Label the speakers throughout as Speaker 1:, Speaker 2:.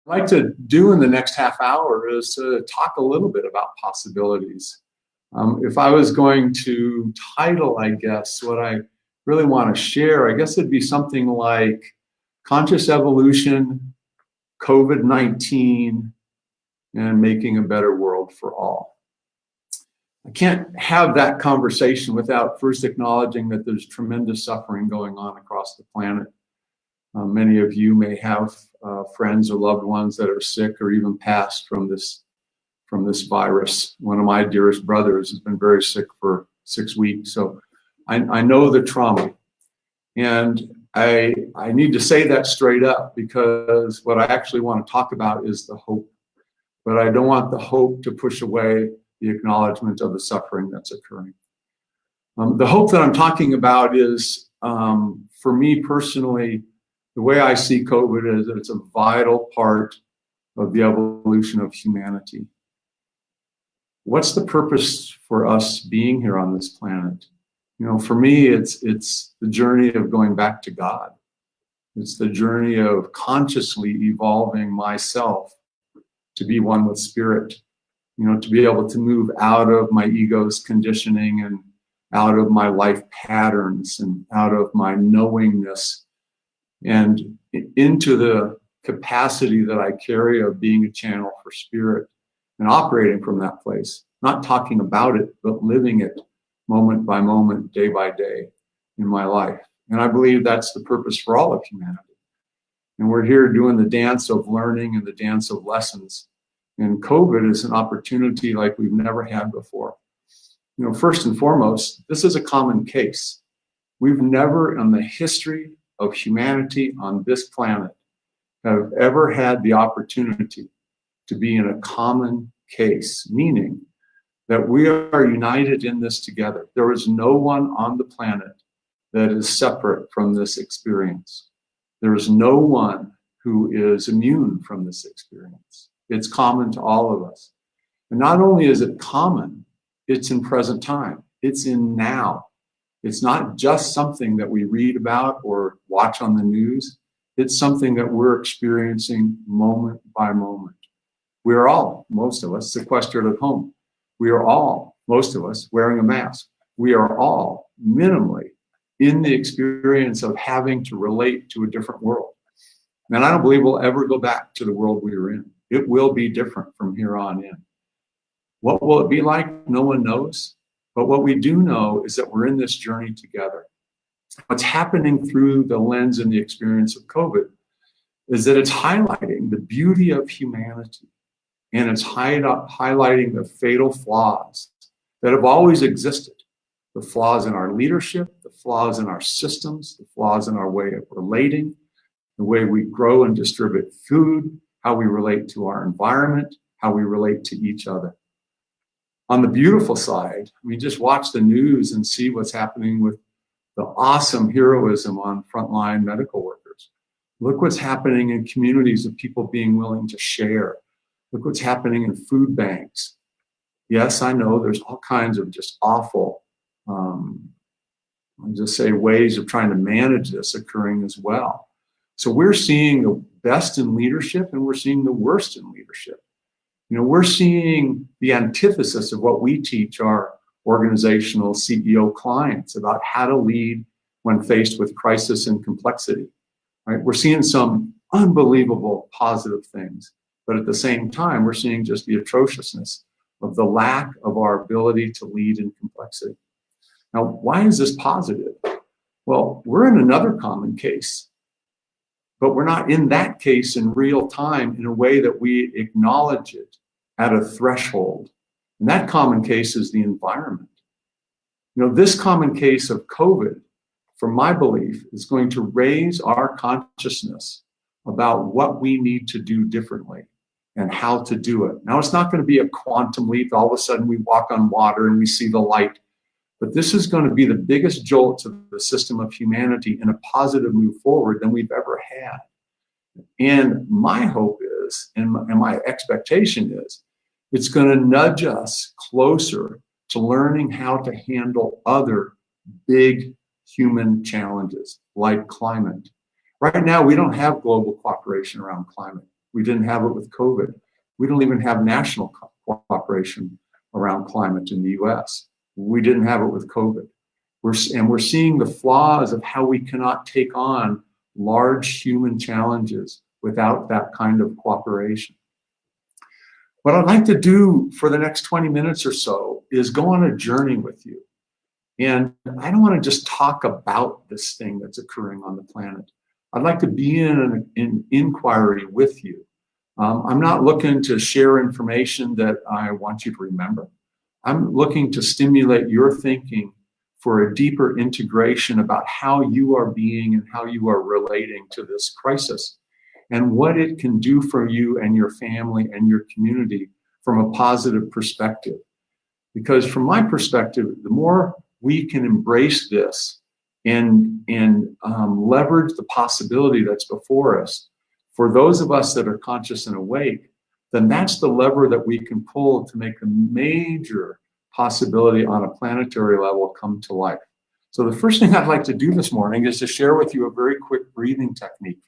Speaker 1: I'd like to do in the next half hour is to talk a little bit about possibilities. If I was going to title, I guess, what I really want to share, I guess it'd be something like Conscious Evolution, COVID-19, and Making a Better World for All. I can't have that conversation without first acknowledging that there's tremendous suffering going on across the planet. Many of you may have friends or loved ones that are sick or even passed from this virus. One of my dearest brothers has been very sick for 6 weeks, so I know the trauma. And I need to say that straight up, because what I actually want to talk about is the hope. But I don't want the hope to push away the acknowledgement of the suffering that's occurring. The hope that I'm talking about is, for me personally, the way I see COVID is that it's a vital part of the evolution of humanity. What's the purpose for us being here on this planet? You know, for me, it's the journey of going back to God. It's the journey of consciously evolving myself to be one with spirit, you know, to be able to move out of my ego's conditioning and out of my life patterns and out of my knowingness and into the capacity that I carry of being a channel for spirit and operating from that place, not talking about it, but living it moment by moment, day by day in my life. And I believe that's the purpose for all of humanity. And we're here doing the dance of learning and the dance of lessons. And COVID is an opportunity like we've never had before. You know, first and foremost, this is a common case. We've never in the history of humanity on this planet have ever had the opportunity to be in a common case, meaning that we are united in this together. There is no one on the planet that is separate from this experience. There is no one who is immune from this experience. It's common to all of us. And not only is it common, it's in present time. It's in now. It's not just something that we read about or watch on the news. It's something that we're experiencing moment by moment. We are all, most of us, sequestered at home. We are all, most of us, wearing a mask. We are all minimally in the experience of having to relate to a different world. And I don't believe we'll ever go back to the world we were in. It will be different from here on in. What will it be like? No one knows. But what we do know is that we're in this journey together. What's happening through the lens and the experience of COVID is that it's highlighting the beauty of humanity, and it's highlighting the fatal flaws that have always existed. The flaws in our leadership, the flaws in our systems, the flaws in our way of relating, the way we grow and distribute food, how we relate to our environment, how we relate to each other. On the beautiful side, we just watch the news and see what's happening with the awesome heroism on frontline medical workers. Look what's happening in communities of people being willing to share. Look what's happening in food banks. Yes, I know there's all kinds of just awful, I'll just say, ways of trying to manage this occurring as well. So we're seeing the best in leadership and we're seeing the worst in leadership. You know, we're seeing the antithesis of what we teach our organizational CEO clients about how to lead when faced with crisis and complexity, right? We're seeing some unbelievable positive things, but at the same time, we're seeing just the atrociousness of the lack of our ability to lead in complexity. Now, why is this positive? Well, we're in another common case, but we're not in that case in real time in a way that we acknowledge it at a threshold. And that common case is the environment. You know, this common case of COVID, from my belief, is going to raise our consciousness about what we need to do differently and how to do it. Now, it's not going to be a quantum leap. All of a sudden we walk on water and we see the light. But this is going to be the biggest jolt to the system of humanity in a positive move forward than we've ever had. And my hope is, and my expectation is, it's going to nudge us closer to learning how to handle other big human challenges like climate. Right now, we don't have global cooperation around climate. We didn't have it with COVID. We don't even have national cooperation around climate in the US. We didn't have it with COVID. We're seeing the flaws of how we cannot take on large human challenges without that kind of cooperation. What I'd like to do for the next 20 minutes or so is go on a journey with you. And I don't want to just talk about this thing that's occurring on the planet. I'd like to be in an inquiry with you. I'm not looking to share information that I want you to remember. I'm looking to stimulate your thinking for a deeper integration about how you are being and how you are relating to this crisis and what it can do for you and your family and your community from a positive perspective. Because from my perspective, the more we can embrace this and leverage the possibility that's before us, for those of us that are conscious and awake, then that's the lever that we can pull to make a major possibility on a planetary level come to life. So the first thing I'd like to do this morning is to share with you a very quick breathing technique.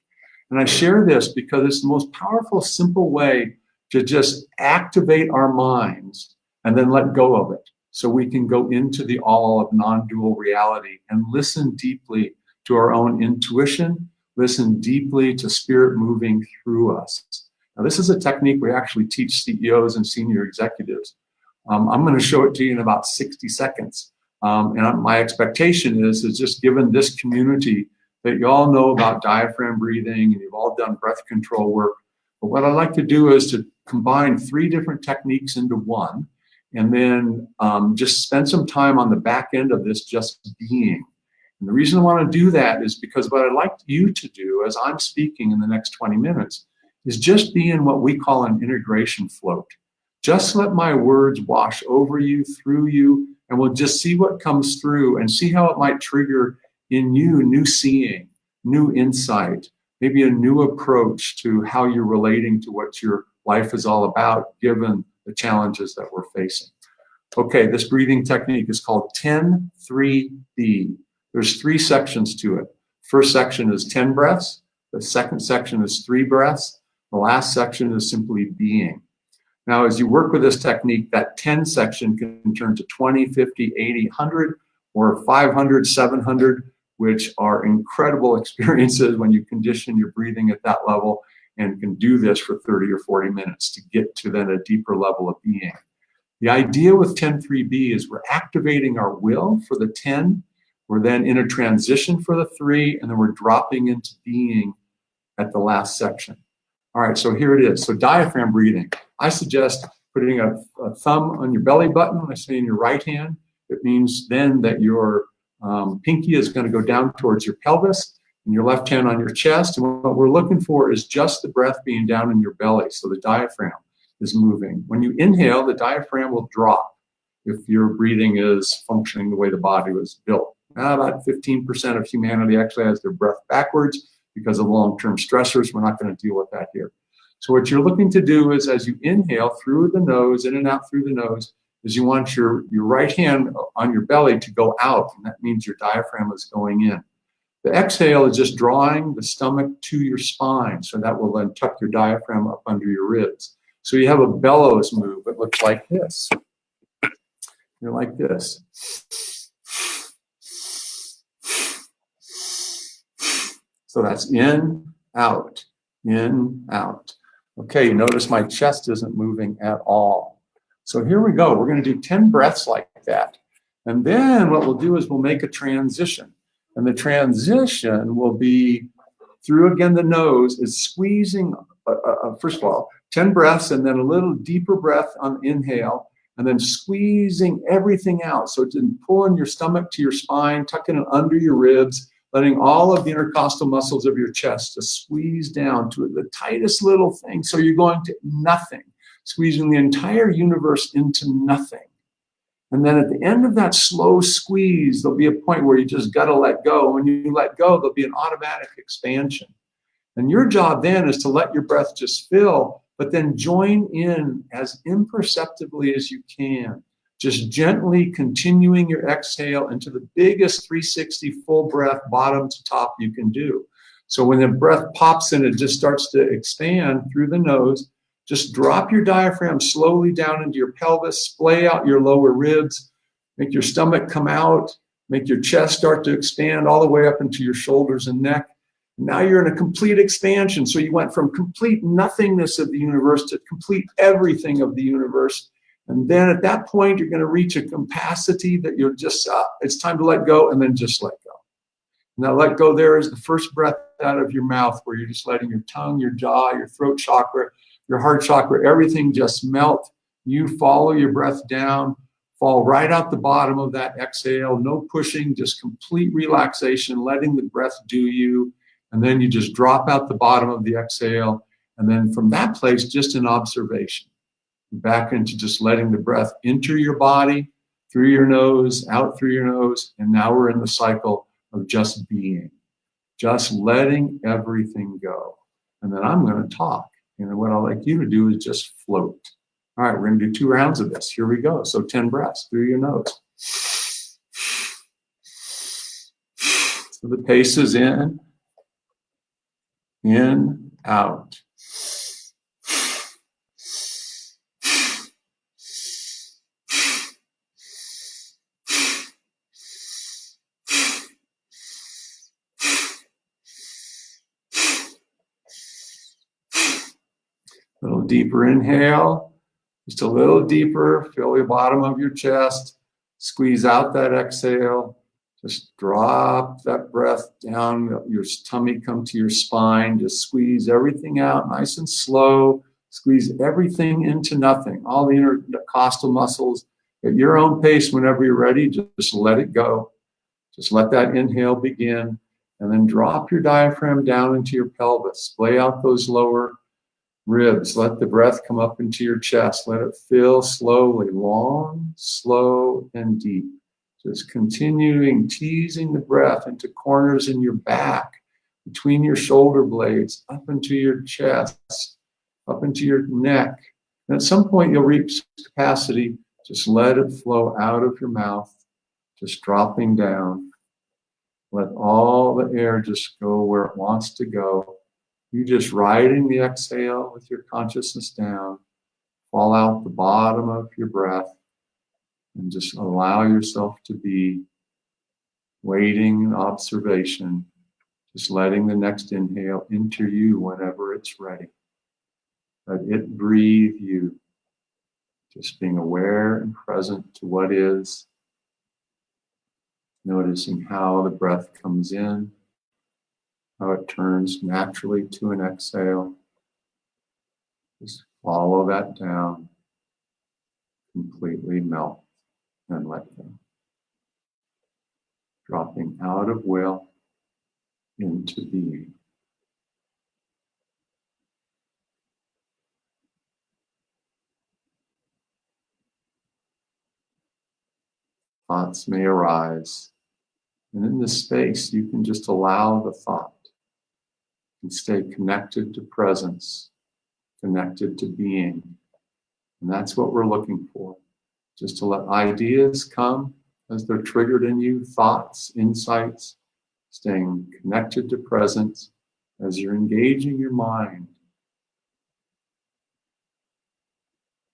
Speaker 1: And I share this because it's the most powerful, simple way to just activate our minds and then let go of it, so we can go into the all of non-dual reality and listen deeply to our own intuition, listen deeply to spirit moving through us. Now, this is a technique we actually teach CEOs and senior executives. I'm going to show it to you in about 60 seconds. And my expectation is just given this community that you all know about diaphragm breathing and you've all done breath control work. But what I'd like to do is to combine 3 different techniques into one, and then just spend some time on the back end of this just being. And the reason I want to do that is because what I'd like you to do as I'm speaking in the next 20 minutes is just be in what we call an integration float. Just let my words wash over you, through you, and we'll just see what comes through and see how it might trigger in you new seeing, new insight, maybe a new approach to how you're relating to what your life is all about, given the challenges that we're facing. Okay, this breathing technique is called 10-3-B. There's 3 sections to it. First section is 10 breaths. The second section is 3 breaths. The last section is simply being. Now, as you work with this technique, that 10 section can turn to 20, 50, 80, 100, or 500, 700, which are incredible experiences when you condition your breathing at that level and can do this for 30 or 40 minutes to get to then a deeper level of being. The idea with 10-3-B is we're activating our will for the 10, we're then in a transition for the 3, and then we're dropping into being at the last section. All right, so here it is. So diaphragm breathing. I suggest putting a thumb on your belly button. I say in your right hand. It means then that your pinky is going to go down towards your pelvis and your left hand on your chest. And what we're looking for is just the breath being down in your belly. So the diaphragm is moving. When you inhale, the diaphragm will drop if your breathing is functioning the way the body was built. Now, about 15% of humanity actually has their breath backwards because of long-term stressors. We're not going to deal with that here. So what you're looking to do is as you inhale through the nose, in and out through the nose, is you want your right hand on your belly to go out, and that means your diaphragm is going in. The exhale is just drawing the stomach to your spine, so that will then tuck your diaphragm up under your ribs. So you have a bellows move. It looks like this. You're like this. So that's in, out, in, out. Okay, you notice my chest isn't moving at all. So here we go. We're going to do 10 breaths like that. And then what we'll do is we'll make a transition. And the transition will be through, again, the nose is squeezing, first of all, 10 breaths and then a little deeper breath on inhale and then squeezing everything out. So it's pulling your stomach to your spine, tucking it under your ribs, letting all of the intercostal muscles of your chest to squeeze down to the tightest little thing. So you're going to nothing, squeezing the entire universe into nothing. And then at the end of that slow squeeze, there'll be a point where you just got to let go. When you let go, there'll be an automatic expansion. And your job then is to let your breath just fill, but then join in as imperceptibly as you can. Just gently continuing your exhale into the biggest 360 full breath, bottom to top you can do. So when the breath pops in, it just starts to expand through the nose. Just drop your diaphragm slowly down into your pelvis, splay out your lower ribs, make your stomach come out, make your chest start to expand all the way up into your shoulders and neck. Now you're in a complete expansion. So you went from complete nothingness of the universe to complete everything of the universe. And then at that point, you're going to reach a capacity that you're just, it's time to let go, and then just let go. Now let go there is the first breath out of your mouth, where you're just letting your tongue, your jaw, your throat chakra, your heart chakra, everything just melt. You follow your breath down, fall right out the bottom of that exhale, no pushing, just complete relaxation, letting the breath do you. And then you just drop out the bottom of the exhale. And then from that place, just an observation. Back into just letting the breath enter your body, through your nose, out through your nose. And now we're in the cycle of just being, just letting everything go. And then I'm going to talk. And what I'd like you to do is just float. All right, we're going to do 2 rounds of this. Here we go. So 10 breaths through your nose. So the pace is in, out. A little deeper inhale, just a little deeper, fill the bottom of your chest, squeeze out that exhale, just drop that breath down, your tummy come to your spine, just squeeze everything out nice and slow, squeeze everything into nothing, all the intercostal muscles at your own pace. Whenever you're ready, just let it go. Just let that inhale begin, and then drop your diaphragm down into your pelvis, splay out those lower ribs. Let the breath come up into your chest. Let it fill slowly, long, slow, and deep. Just continuing, teasing the breath into corners in your back, between your shoulder blades, up into your chest, up into your neck. And at some point, you'll reach capacity. Just let it flow out of your mouth, just dropping down. Let all the air just go where it wants to go. You just riding the exhale with your consciousness down, fall out the bottom of your breath, and just allow yourself to be waiting in observation, just letting the next inhale enter you whenever it's ready. Let it breathe you, just being aware and present to what is, noticing how the breath comes in, how it turns naturally to an exhale. Just follow that down, completely melt and let go. Dropping out of will into being. Thoughts may arise, and in this space, you can just allow the thought and stay connected to presence, connected to being. And that's what we're looking for. Just to let ideas come as they're triggered in you, thoughts, insights, staying connected to presence as you're engaging your mind.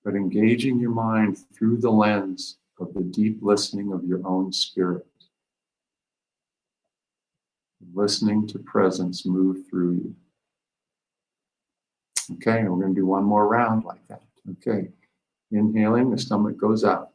Speaker 1: But engaging your mind through the lens of the deep listening of your own spirit. Listening to presence move through you. Okay, and we're going to do one more round like that. Okay, inhaling, the stomach goes out.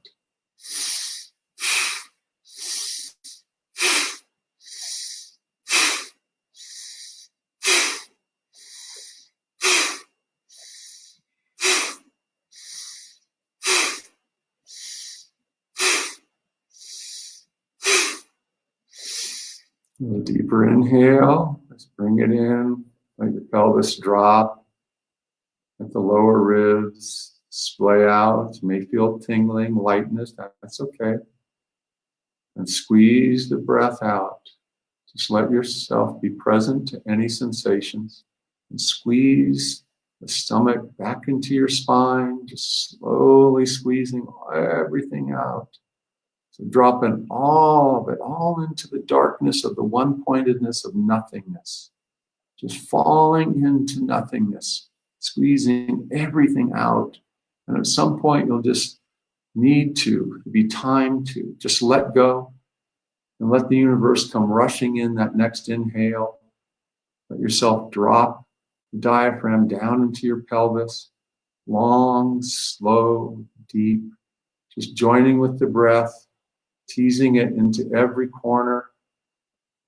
Speaker 1: A little deeper inhale. Let's bring it in. Let your pelvis drop. Let the lower ribs splay out. You may feel tingling, lightness. That's okay. And squeeze the breath out. Just let yourself be present to any sensations. And squeeze the stomach back into your spine. Just slowly squeezing everything out. So dropping all of it, all into the darkness of the one-pointedness of nothingness. just falling into nothingness, squeezing everything out. And at some point, you'll just need to be time to just let go and let the universe come rushing in that next inhale. Let yourself drop the diaphragm down into your pelvis, long, slow, deep, just joining with the breath, teasing it into every corner,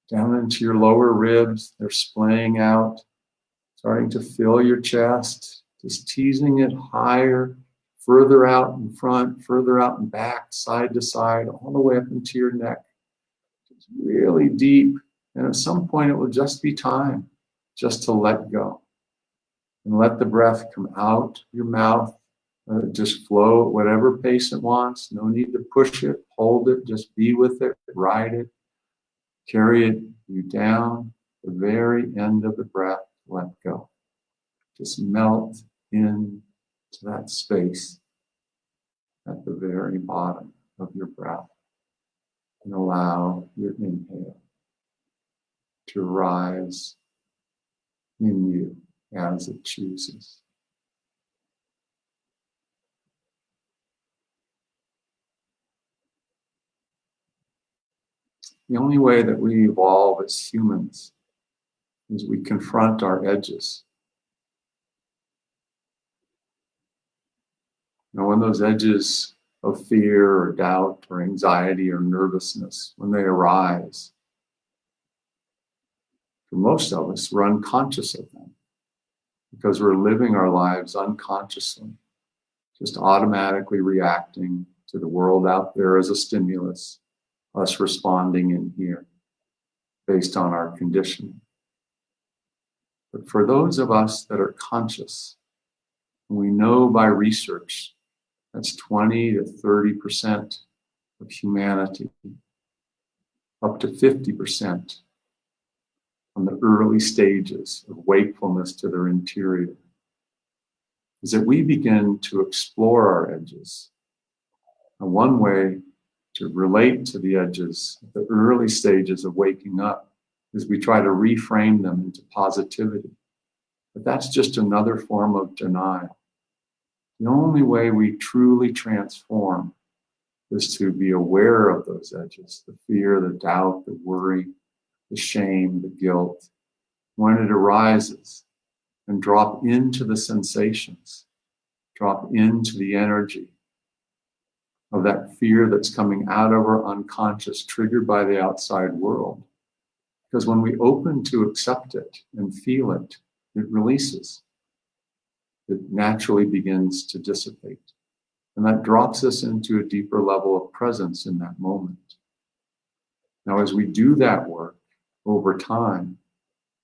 Speaker 1: down into your lower ribs. They're splaying out, starting to fill your chest, just teasing it higher, further out in front, further out and back, side to side, all the way up into your neck. Just really deep. And at some point, it will just be time just to let go. And let the breath come out your mouth. Let it just flow at whatever pace it wants. No need to push it, hold it, just be with it, ride it, carry it you down. The very end of the breath, let go. Just melt into that space at the very bottom of your breath. And allow your inhale to rise in you as it chooses. The only way that we evolve as humans is we confront our edges. Now, when those edges of fear or doubt or anxiety or nervousness, when they arise, for most of us, we're unconscious of them because we're living our lives unconsciously, just automatically reacting to the world out there as a stimulus, us responding in here based on our conditioning. But for those of us that are conscious, we know by research that's 20 to 30% of humanity, up to 50% on the early stages of wakefulness to their interior, is that we begin to explore our edges. And one way to relate to the edges, the early stages of waking up, is we try to reframe them into positivity. But that's just another form of denial. The only way we truly transform is to be aware of those edges, the fear, the doubt, the worry, the shame, the guilt, when it arises, and drop into the sensations, drop into the energy of that fear that's coming out of our unconscious, triggered by the outside world. Because when we open to accept it and feel it, it releases. It naturally begins to dissipate. And that drops us into a deeper level of presence in that moment. Now, as we do that work over time,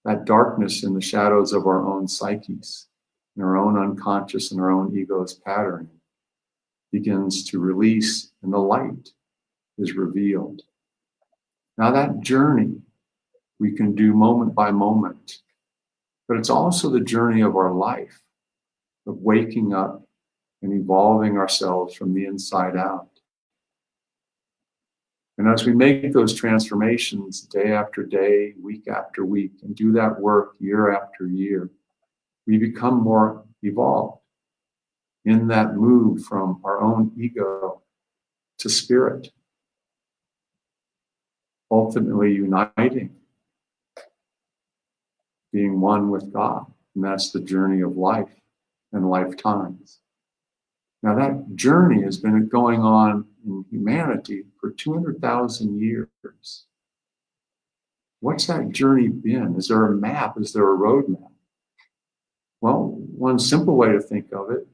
Speaker 1: that darkness in the shadows of our own psyches, in our own unconscious and our own ego's pattern, begins to release and the light is revealed. Now, that journey we can do moment by moment, but it's also the journey of our life, of waking up and evolving ourselves from the inside out. And as we make those transformations day after day, week after week, and do that work year after year, we become more evolved in that move from our own ego to spirit, ultimately uniting, being one with God. And that's the journey of life and lifetimes. Now, that journey has been going on in humanity for 200,000 years. What's that journey been? Is there a map? Is there a roadmap? Well, one simple way to think of it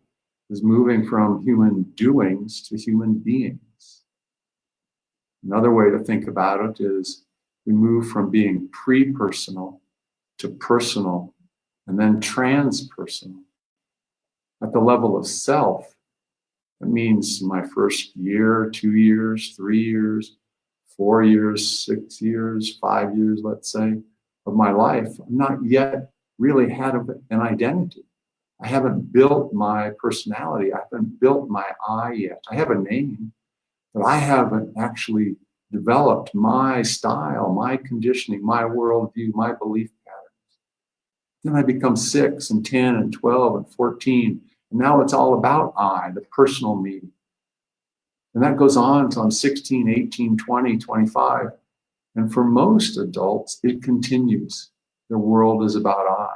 Speaker 1: is moving from human doings to human beings. Another way to think about it is we move from being pre-personal to personal and then transpersonal. At the level of self, it means my first year, 2 years, 3 years, 4 years, 6 years, 5 years, let's say, of my life, I'm not yet really had an identity. I haven't built my personality. I haven't built my I yet. I have a name, but I haven't actually developed my style, my conditioning, my worldview, my belief patterns. Then I become 6 and 10 and 12 and 14. And now it's all about I, the personal me. And that goes on until I'm 16, 18, 20, 25. And for most adults, it continues. The world is about I,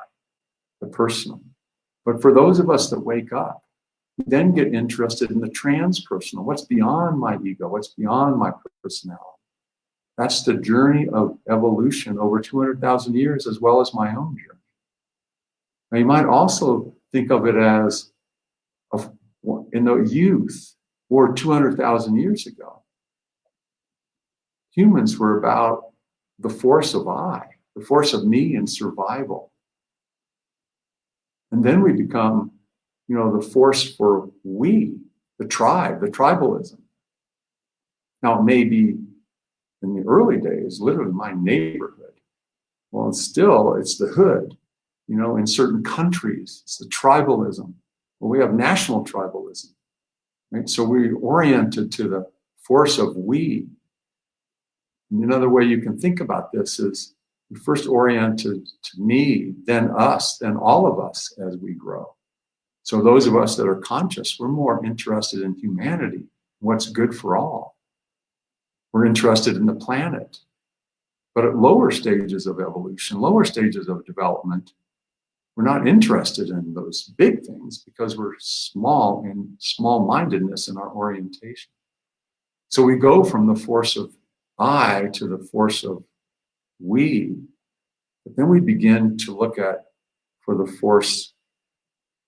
Speaker 1: the personal. But for those of us that wake up, we then get interested in the transpersonal. What's beyond my ego? What's beyond my personality? That's the journey of evolution over 200,000 years, as well as my own journey. Now, you might also think of it as in the youth, or 200,000 years ago, humans were about the force of I, the force of me and survival. And then we become, the force for we, the tribe, the tribalism. Now, it may be in the early days, literally my neighborhood. Well, it's the hood. In certain countries, it's the tribalism. Well, we have national tribalism, right? So we're oriented to the force of we. And another way you can think about this is we first oriented to me, then us, then all of us as we grow. So those of us that are conscious, we're more interested in humanity, what's good for all. We're interested in the planet. But at lower stages of evolution, lower stages of development, we're not interested in those big things because we're small in small-mindedness in our orientation. So we go from the force of I to the force of we, but then we begin to look for the force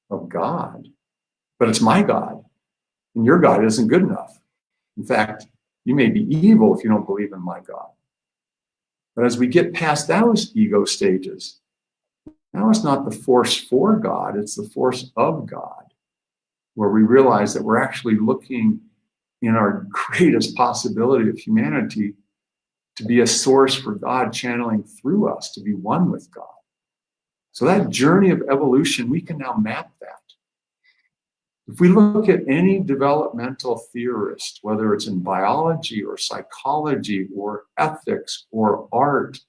Speaker 1: of God. But it's my God, and your God isn't good enough. In fact, you may be evil if you don't believe in my God. But as we get past those ego stages, now it's not the force for God, it's the force of God, where we realize that we're actually looking in our greatest possibility of humanity to be a source for God channeling through us, to be one with God. So that journey of evolution, we can now map that. If we look at any developmental theorist, whether it's in biology or psychology or ethics or art,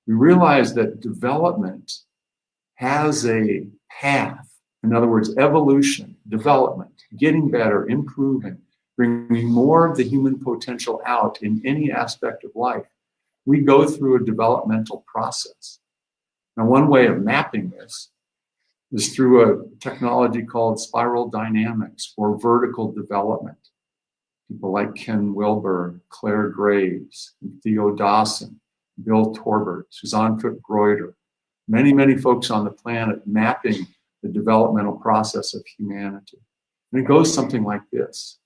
Speaker 1: we realize that development has a path. In other words, evolution, development, getting better, improving, bringing more of the human potential out in any aspect of life. We go through a developmental process. Now, one way of mapping this is through a technology called spiral dynamics or vertical development. People like Ken Wilber, Claire Graves, Theo Dawson, Bill Torbert, Suzanne Cook-Greuter, many, many folks on the planet mapping the developmental process of humanity. And it goes something like this,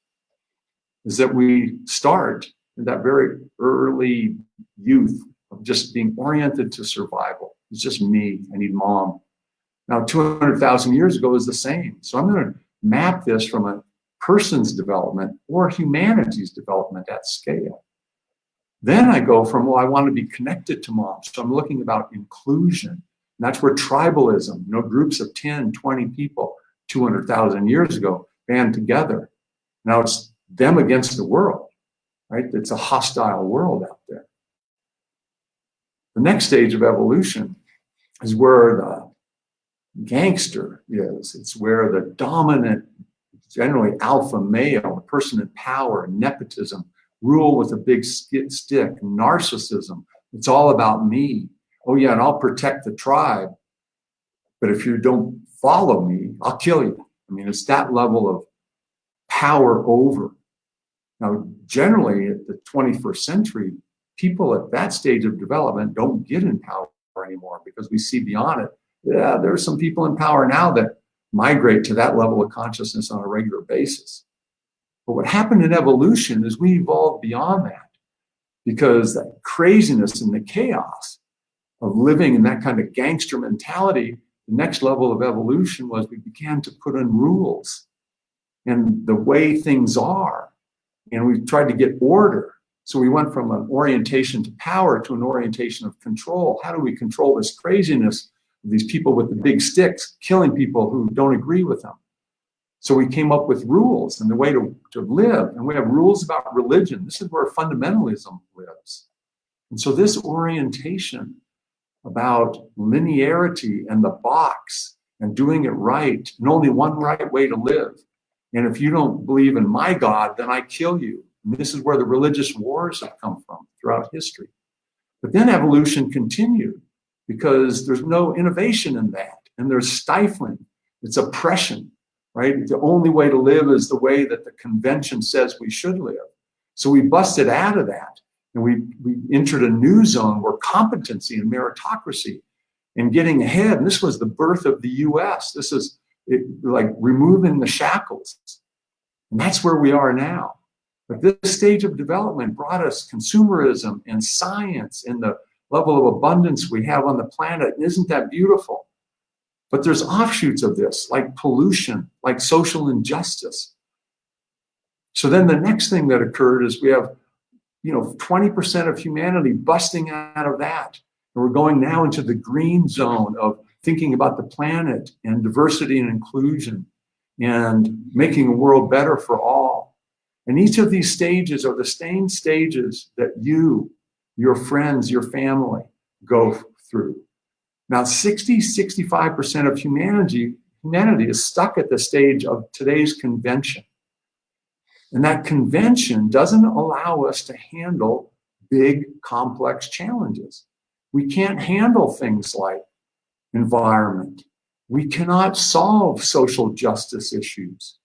Speaker 1: is that we start in that very early youth of just being oriented to survival. It's just me, I need mom. Now, 200,000 years ago is the same. So I'm going to map this from a person's development or humanity's development at scale. Then I go from, I want to be connected to mom. So I'm looking about inclusion. And that's where tribalism, groups of 10, 20 people 200,000 years ago band together. Now it's them against the world, right? It's a hostile world out there. The next stage of evolution is where the gangster is. It's where the dominant, generally alpha male, the person in power, nepotism, rule with a big stick, narcissism. It's all about me. Oh yeah, and I'll protect the tribe. But if you don't follow me, I'll kill you. I mean, it's that level of power over. Now, generally at the 21st century, people at that stage of development don't get in power anymore because we see beyond it. Yeah, there are some people in power now that migrate to that level of consciousness on a regular basis. But what happened in evolution is we evolved beyond that, because that craziness and the chaos of living in that kind of gangster mentality, the next level of evolution was we began to put in rules and the way things are. And we tried to get order. So we went from an orientation to power to an orientation of control. How do we control this craziness of these people with the big sticks killing people who don't agree with them? So we came up with rules and the way to live. And we have rules about religion. This is where fundamentalism lives. And so this orientation about linearity and the box and doing it right, and only one right way to live. And if you don't believe in my God, then I kill you. And this is where the religious wars have come from throughout history. But then evolution continued because there's no innovation in that, and there's stifling. It's oppression, right? The only way to live is the way that the convention says we should live. So we busted out of that, and we entered a new zone where competency and meritocracy and getting ahead, and this was the birth of the US. This is like removing the shackles. And that's where we are now. But this stage of development brought us consumerism and science and the level of abundance we have on the planet. And isn't that beautiful? But there's offshoots of this, like pollution, like social injustice. So then the next thing that occurred is we have, 20% of humanity busting out of that. And we're going now into the green zone of thinking about the planet and diversity and inclusion and making a world better for all. And each of these stages are the same stages that you, your friends, your family go through. Now, 65% of humanity is stuck at the stage of today's convention. And that convention doesn't allow us to handle big, complex challenges. We can't handle things like environment. We cannot solve social justice issues.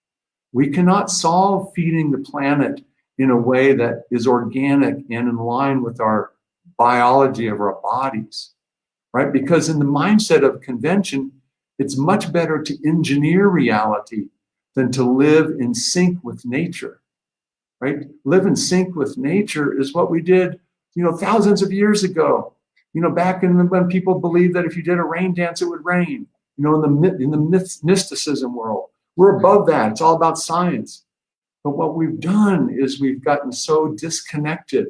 Speaker 1: We cannot solve feeding the planet in a way that is organic and in line with our biology of our bodies, right? Because in the mindset of convention, it's much better to engineer reality than to live in sync with nature, right? Live in sync with nature is what we did, thousands of years ago. Back when people believed that if you did a rain dance, it would rain. In the mysticism world, we're above that. It's all about science. But what we've done is we've gotten so disconnected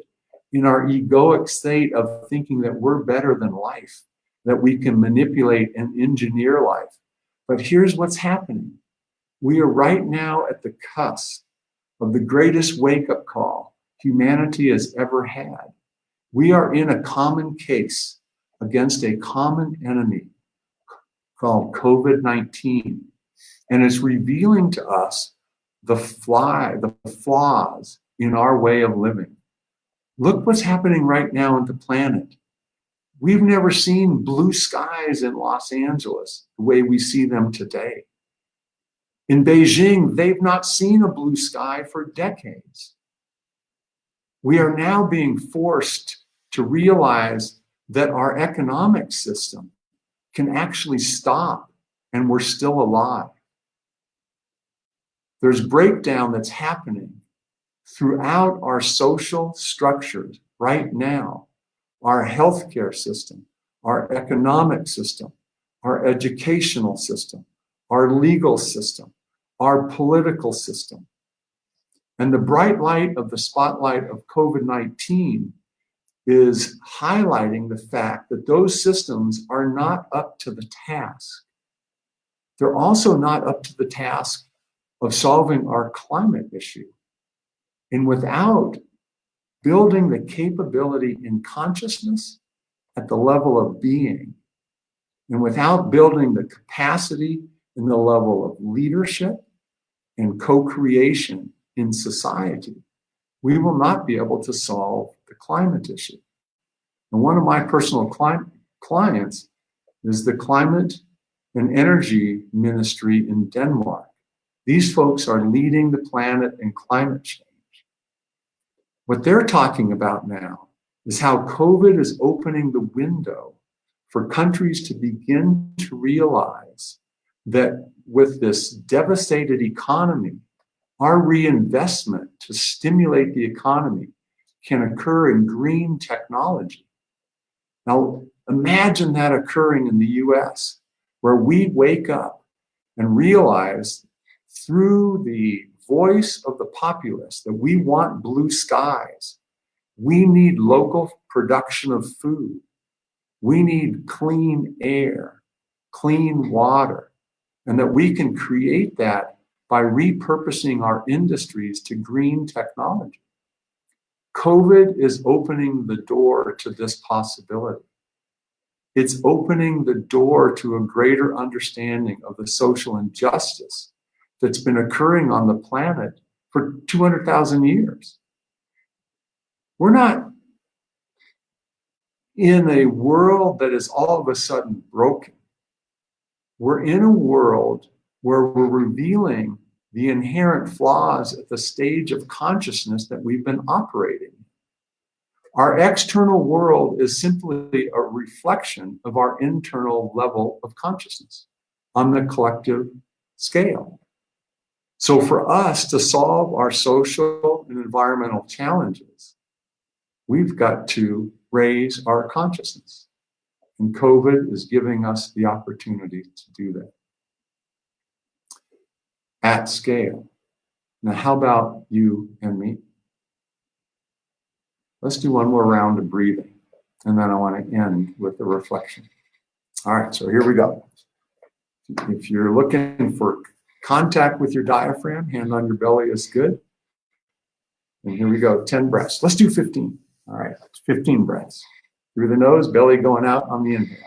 Speaker 1: in our egoic state of thinking that we're better than life, that we can manipulate and engineer life. But here's what's happening. We are right now at the cusp of the greatest wake-up call humanity has ever had. We are in a common case against a common enemy called COVID-19. And it's revealing to us the flaws in our way of living. Look what's happening right now on the planet. We've never seen blue skies in Los Angeles the way we see them today. In Beijing, they've not seen a blue sky for decades. We are now being forced to realize that our economic system can actually stop and we're still alive. There's breakdown that's happening throughout our social structures right now, our healthcare system, our economic system, our educational system, our legal system, our political system. And the bright light of the spotlight of COVID-19 is highlighting the fact that those systems are not up to the task. They're also not up to the task of solving our climate issue. And without building the capability in consciousness at the level of being, and without building the capacity in the level of leadership and co-creation in society, we will not be able to solve the climate issue. And one of my personal clients is the Climate and Energy Ministry in Denmark. These folks are leading the planet in climate change. What they're talking about now is how COVID is opening the window for countries to begin to realize that with this devastated economy, our reinvestment to stimulate the economy can occur in green technology. Now, imagine that occurring in the US, where we wake up and realize through the voice of the populace that we want blue skies. We need local production of food. We need clean air, clean water, and that we can create that by repurposing our industries to green technology. COVID is opening the door to this possibility. It's opening the door to a greater understanding of the social injustice that's been occurring on the planet for 200,000 years. We're not in a world that is all of a sudden broken. We're in a world where we're revealing the inherent flaws at the stage of consciousness that we've been operating. Our external world is simply a reflection of our internal level of consciousness on the collective scale. So for us to solve our social and environmental challenges, we've got to raise our consciousness. And COVID is giving us the opportunity to do that at scale. Now, how about you and me? Let's do one more round of breathing, and then I want to end with a reflection. All right, so here we go. If you're looking for contact with your diaphragm, hand on your belly is good. And here we go, 10 breaths. Let's do 15. All right, 15 breaths. Through the nose, belly going out on the inhale.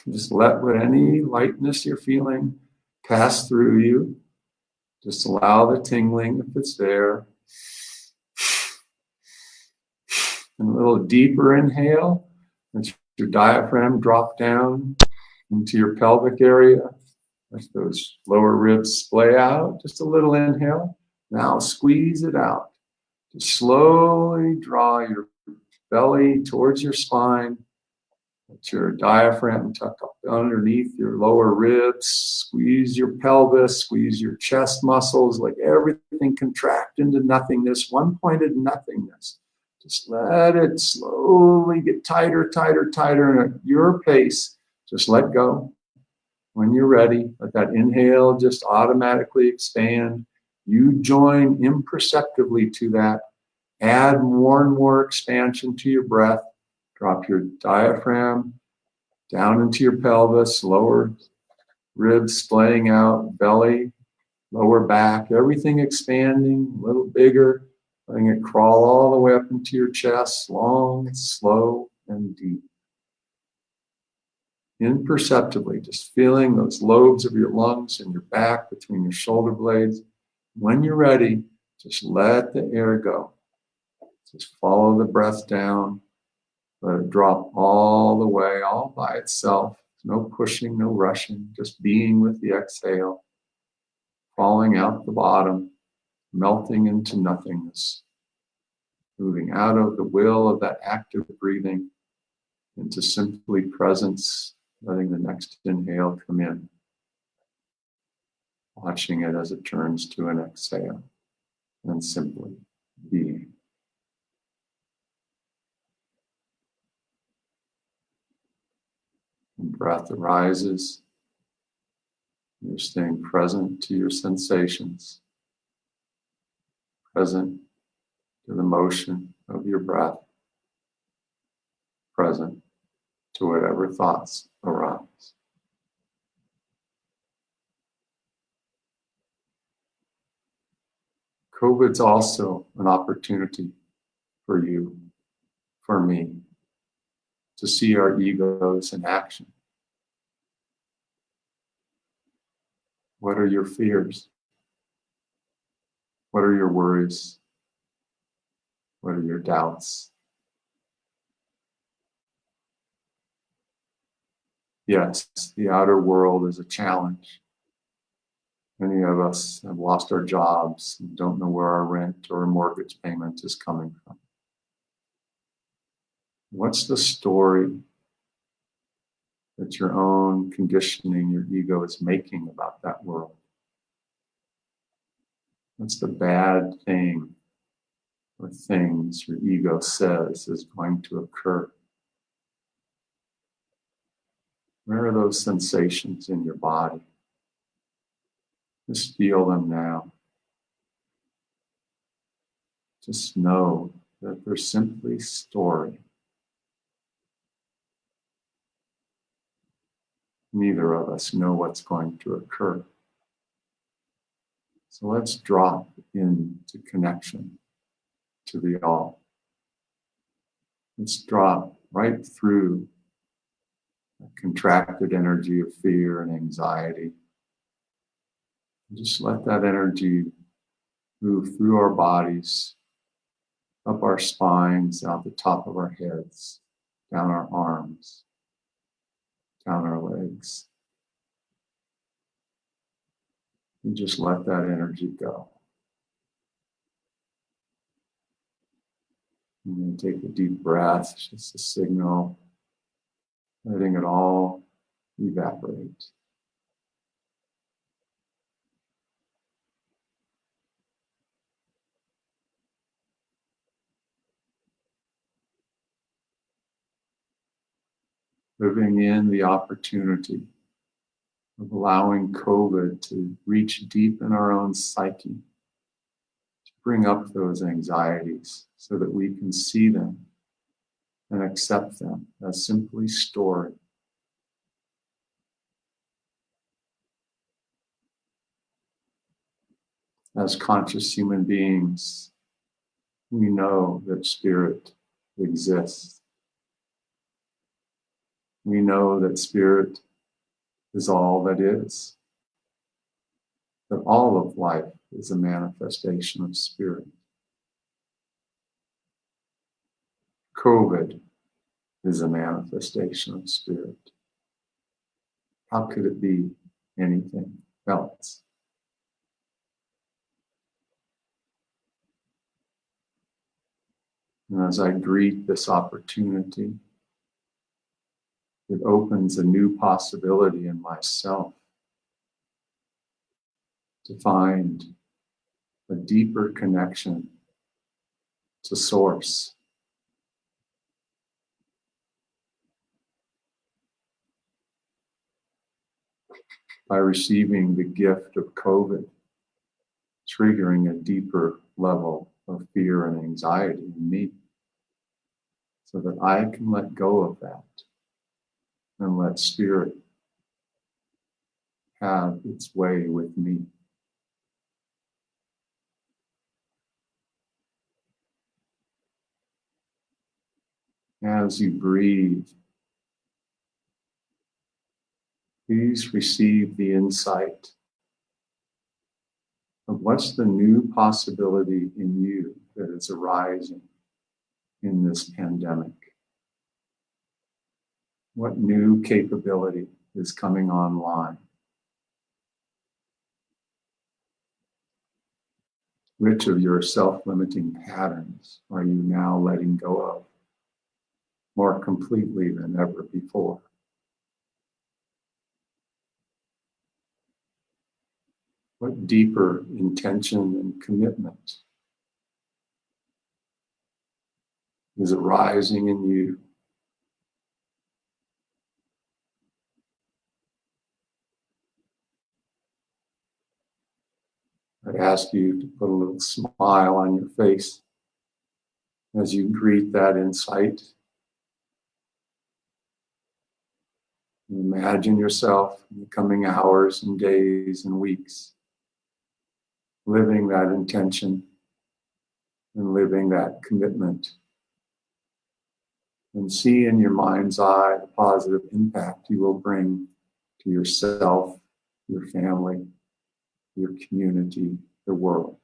Speaker 1: Just let what any lightness you're feeling pass through you. Just allow the tingling if it's there. And a little deeper inhale. Let your diaphragm drop down into your pelvic area. Let those lower ribs splay out. Just a little inhale. Now squeeze it out. Just slowly draw your belly towards your spine. Let your diaphragm tuck up underneath your lower ribs. Squeeze your pelvis, squeeze your chest muscles, like everything contract into nothingness, one-pointed nothingness. Just let it slowly get tighter, tighter, tighter, and at your pace, just let go. When you're ready, let that inhale just automatically expand. You join imperceptibly to that. Add more and more expansion to your breath. Drop your diaphragm down into your pelvis, lower ribs splaying out, belly, lower back, everything expanding, a little bigger, letting it crawl all the way up into your chest, long, slow, and deep. Imperceptibly, just feeling those lobes of your lungs and your back between your shoulder blades. When you're ready, just let the air go. Just follow the breath down. Let it drop all the way, all by itself. No pushing, no rushing, just being with the exhale. Falling out the bottom, melting into nothingness. Moving out of the will of that active breathing into simply presence, letting the next inhale come in. Watching it as it turns to an exhale, and simply being. And breath arises. You're staying present to your sensations, present to the motion of your breath, present to whatever thoughts arise. COVID's also an opportunity for you, for me, to see our egos in action. What are your fears? What are your worries? What are your doubts? Yes, the outer world is a challenge. Many of us have lost our jobs and don't know where our rent or mortgage payment is coming from. What's the story that your own conditioning, your ego is making about that world? What's the bad thing or things your ego says is going to occur? Where are those sensations in your body? Just feel them now. Just know that they're simply story. Neither of us know what's going to occur. So let's drop into connection to the all. Let's drop right through the contracted energy of fear and anxiety. And just let that energy move through our bodies, up our spines, out the top of our heads, down our arms, down our legs. And just let that energy go. And then take a deep breath, just a signal, letting it all evaporate. Living in the opportunity of allowing COVID to reach deep in our own psyche, to bring up those anxieties so that we can see them and accept them as simply story. As conscious human beings, we know that spirit exists. We know that spirit is all that is, that all of life is a manifestation of spirit. COVID is a manifestation of spirit. How could it be anything else? And as I greet this opportunity, it opens a new possibility in myself to find a deeper connection to Source. By receiving the gift of COVID, triggering a deeper level of fear and anxiety in me, so that I can let go of that and let spirit have its way with me. As you breathe, please receive the insight of what's the new possibility in you that is arising in this pandemic. What new capability is coming online? Which of your self-limiting patterns are you now letting go of more completely than ever before? What deeper intention and commitment is arising in you? I'd ask you to put a little smile on your face as you greet that insight. Imagine yourself in the coming hours and days and weeks living that intention and living that commitment. And see in your mind's eye the positive impact you will bring to yourself, your family, your community, the world.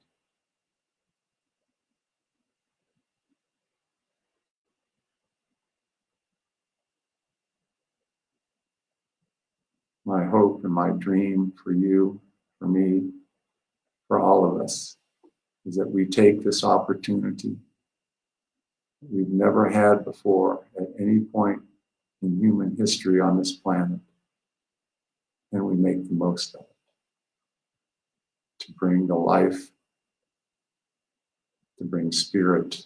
Speaker 1: My hope and my dream for you, for me, for all of us, is that we take this opportunity that we've never had before at any point in human history on this planet, and we make the most of it to bring the life, to bring spirit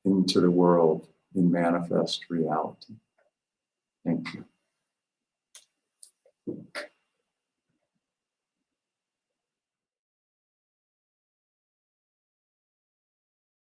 Speaker 1: into the world in manifest reality. Thank you.